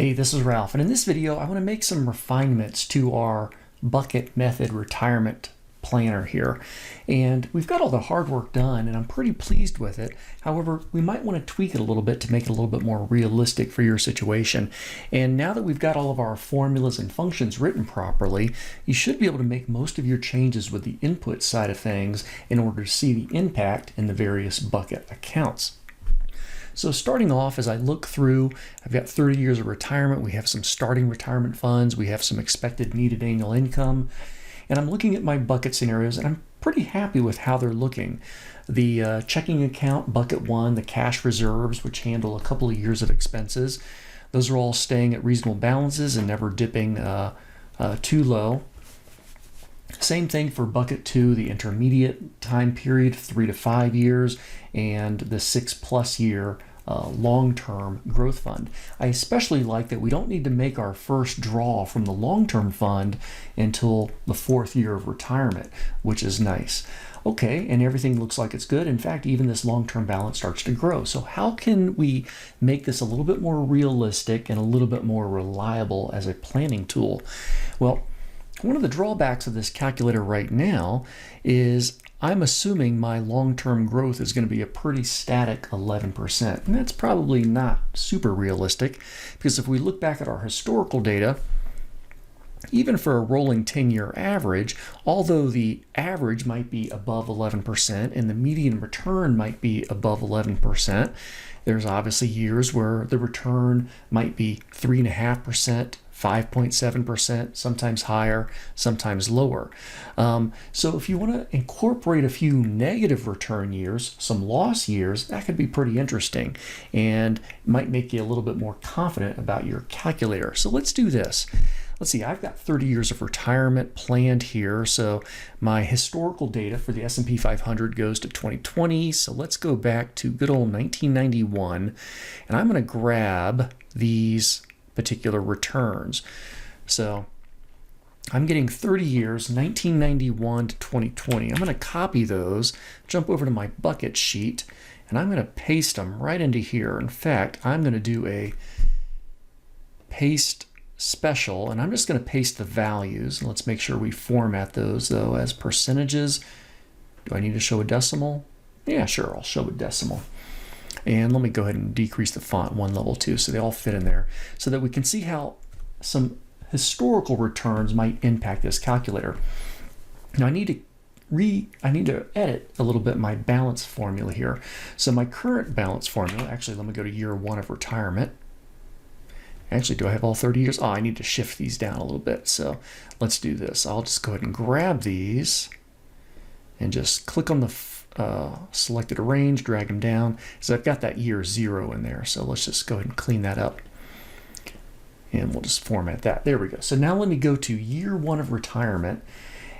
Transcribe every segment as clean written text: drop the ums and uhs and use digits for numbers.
Hey, this is Ralph, and in this video I want to make some refinements to our bucket method retirement planner here. And we've got all the hard work done and I'm pretty pleased with it. However, we might want to tweak it a little bit to make it a little bit more realistic for your situation. And now that we've got all of our formulas and functions written properly, you should be able to make most of your changes with the input side of things in order to see the impact in the various bucket accounts. So starting off, as I look through, I've got 30 years of retirement. We have some starting retirement funds. We have some expected needed annual income. And I'm looking at my bucket scenarios, and I'm pretty happy with how they're looking. The checking account, bucket one, the cash reserves, which handle a couple of years of expenses, those are all staying at reasonable balances and never dipping too low. Same thing for bucket two, the intermediate time period, 3 to 5 years, and the 6+ year long-term growth fund. I especially like that we don't need to make our first draw from the long-term fund until the 4th year of retirement, which is nice. Okay, and everything looks like it's good. In fact, even this long-term balance starts to grow. So how can we make this a little bit more realistic and a little bit more reliable as a planning tool? Well, one of the drawbacks of this calculator right now is I'm assuming my long-term growth is going to be a pretty static 11%. And that's probably not super realistic, because if we look back at our historical data, even for a rolling 10-year average, although the average might be above 11% and the median return might be above 11%, there's obviously years where the return might be 3.5%, 5.7%, sometimes higher, sometimes lower. So if you want to incorporate a few negative return years, some loss years, that could be pretty interesting and might make you a little bit more confident about your calculator. So let's do this. Let's see, I've got 30 years of retirement planned here. So my historical data for the S&P 500 goes to 2020. So let's go back to good old 1991. And I'm going to grab these particular returns. So I'm getting 30 years, 1991 to 2020. I'm going to copy those, jump over to my bucket sheet, and I'm going to paste them right into here. In fact, I'm going to do a paste special, and I'm just going to paste the values. And let's make sure we format those though as percentages. Do I need to show a decimal? Yeah, sure, I'll show a decimal. And let me go ahead and decrease the font one level too, so they all fit in there, so that we can see how some historical returns might impact this calculator. Now I need to edit a little bit my balance formula here. So my current balance formula, actually let me go to year one of retirement. Actually, do I have all 30 years? Oh, I need to shift these down a little bit. So let's do this. I'll just go ahead and grab these and just click on the selected arrange, drag them down. So I've got that year 0 in there. So let's just go ahead and clean that up. And we'll just format that. There we go. So now let me go to year one of retirement.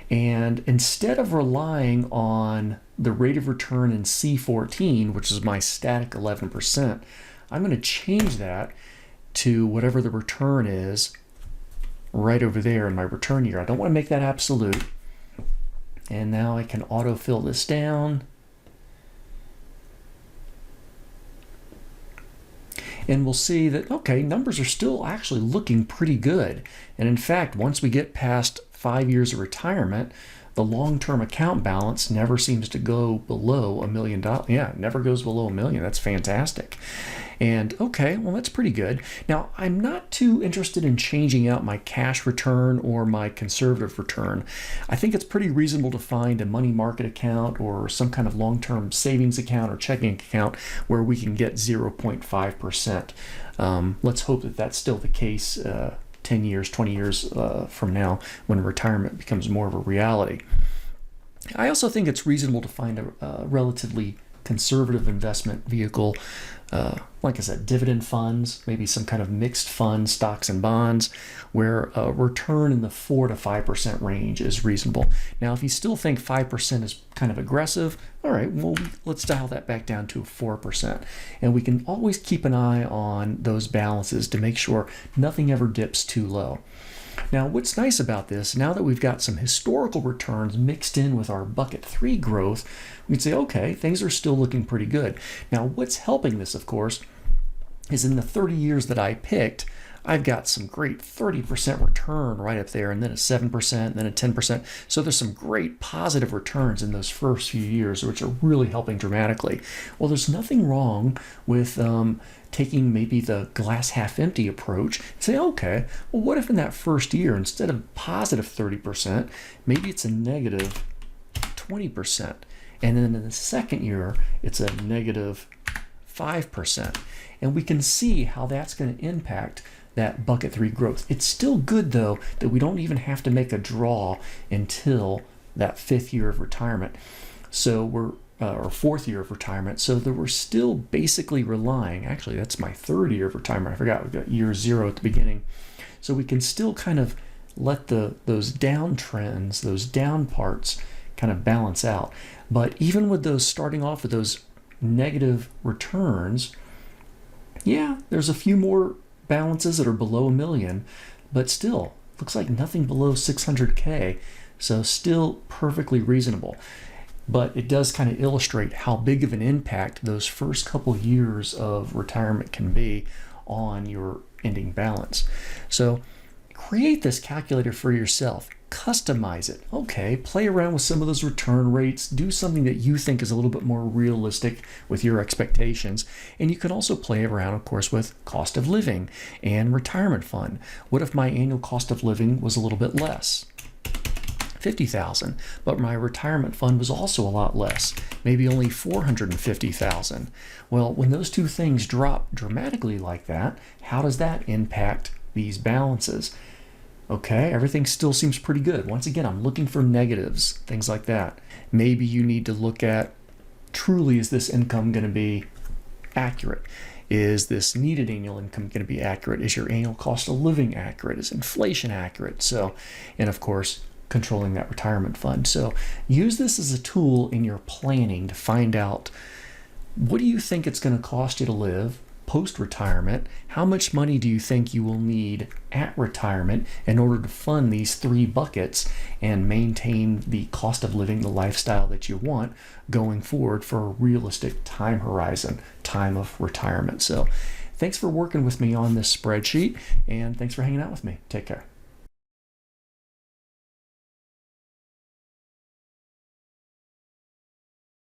And instead of relying on the rate of return in C14, which is my static 11%, I'm going to change that to whatever the return is right over there in my return year. I don't want to make that absolute. And now I can autofill this down. And we'll see that, okay, numbers are still actually looking pretty good. And in fact, once we get past 5 years of retirement, the long-term account balance never seems to go below $1 million. Yeah, it never goes below $1 million. That's fantastic. And okay, well, that's pretty good. Now, I'm not too interested in changing out my cash return or my conservative return. I think it's pretty reasonable to find a money market account or some kind of long-term savings account or checking account where we can get 0.5%. Let's hope that that's still the case 10 years, 20 years from now when retirement becomes more of a reality. I also think it's reasonable to find a relatively conservative investment vehicle, like I said, dividend funds, maybe some kind of mixed fund, stocks and bonds, where a return in the 4 to 5% range is reasonable. Now, if you still think 5% is kind of aggressive, all right, well, let's dial that back down to 4%. And we can always keep an eye on those balances to make sure nothing ever dips too low. Now, what's nice about this, now that we've got some historical returns mixed in with our bucket 3 growth, we can say, okay, things are still looking pretty good. Now, what's helping this, of course, is in the 30 years that I picked, I've got some great 30% return right up there, and then a 7%, then a 10%. So there's some great positive returns in those first few years, which are really helping dramatically. Well, there's nothing wrong with taking maybe the glass half empty approach and say, okay, well, what if in that first year, instead of positive 30%, maybe it's a negative 20%. And then in the second year, it's a negative 5%. And we can see how that's going to impact that bucket 3 growth. It's still good, though, that we don't even have to make a draw until that 5th year of retirement. So we're or 4th year of retirement, so that we're still basically relying, actually that's my 3rd year of retirement, I forgot, we've got year 0 at the beginning. So we can still kind of let those down trends, those down parts kind of balance out. But even with those, starting off with those negative returns, yeah, there's a few more balances that are below $1 million, but still looks like nothing below 600K, so still perfectly reasonable. But it does kind of illustrate how big of an impact those first couple years of retirement can be on your ending balance. So create this calculator for yourself. Customize it. Okay, play around with some of those return rates. Do something that you think is a little bit more realistic with your expectations. And you can also play around, of course, with cost of living and retirement fund. What if my annual cost of living was a little bit less? $50,000, but my retirement fund was also a lot less, maybe only $450,000. Well, when those two things drop dramatically like that, how does that impact these balances? Okay, everything still seems pretty good. Once again, I'm looking for negatives, things like that. Maybe you need to look at, truly, is this income going to be accurate? Is this needed annual income going to be accurate? Is your annual cost of living accurate? Is inflation accurate? So, and of course, controlling that retirement fund. So use this as a tool in your planning to find out, what do you think it's going to cost you to live post-retirement? How much money do you think you will need at retirement in order to fund these 3 buckets and maintain the cost of living, the lifestyle that you want going forward for a realistic time horizon, time of retirement? So thanks for working with me on this spreadsheet, and thanks for hanging out with me. Take care.